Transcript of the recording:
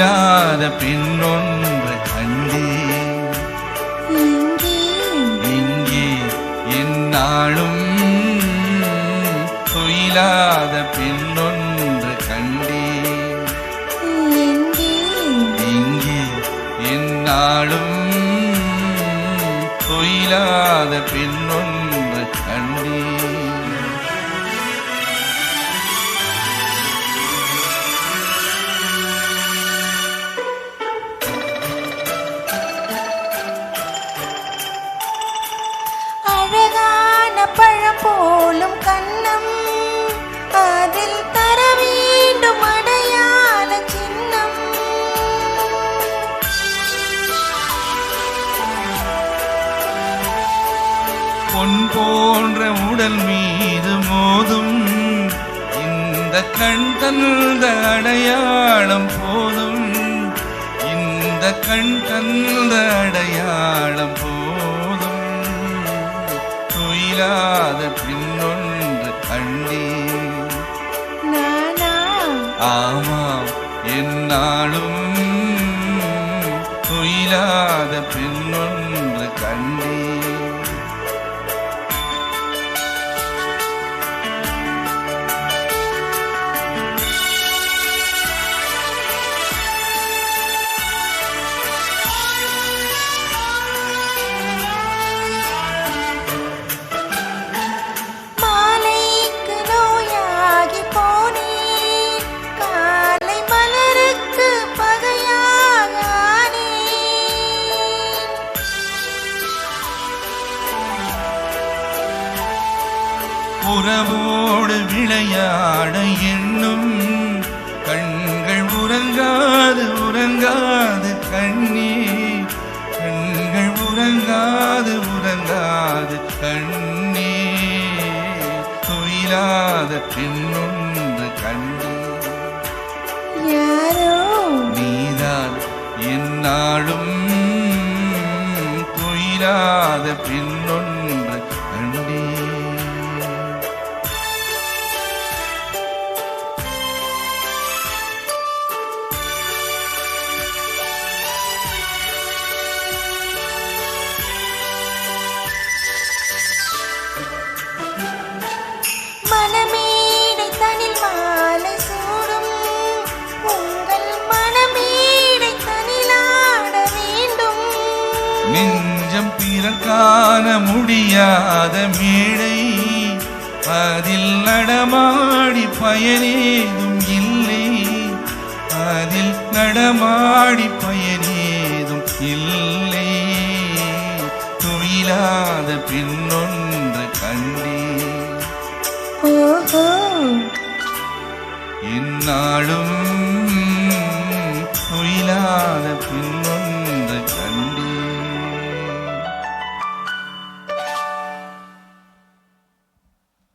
துயிலாத பெண்ணொன்று கண்டேன். இங்கே என்னாலும் துயிலாத பெண்ணொன்று கண்டேன். இங்கே என்னாலும் துயிலாத பெண்ணொன்று கண்டேன். அழகான பழம் போலும் கண்ணம், அதில் தர வேண்டும் அடையாள சின்னம். பொன் போன்ற உடல் மீது மோதும் இந்த கண் தந்த அடையாளம் போதும். இந்த கண் தந்த அடையாளம் போதும். துயிலாத பின்னொன்று கண்டேன். நானா? ஆமாம், என்னாலும் துயிலாத பின்னொன்று கண்டேன். மாலைக்கு நோயாகி போனேன், காலை மலருக்கு பகையாக ஆனேன். உறவோடு விளையாட எண்ணும் கண்கள் உறங்காது உறங்காது கண்ணே. கண்கள் உறங்காது உறங்காது கண்ணே. துயிலாத பெண்ணொன்று கண்டேன். யாரோ? நீதான் என்னாலும் துயிலாத பெண்ணொன்று கண்டேன். மணமேடை தனில் மாலை சூடும், உங்கள் மணமேடை தனிலாட வேண்டும். நெஞ்சம் பிறர் காண முடியாத மேடை, அதில் நடமாடி பயனேதும் இல்லை. அதில் நடமாடி பயனேதும் இல்லை. துயிலாத பெண்ணொன்று கண்டேன். ஓஹோ, என்னாலும் துயிலாத பெண்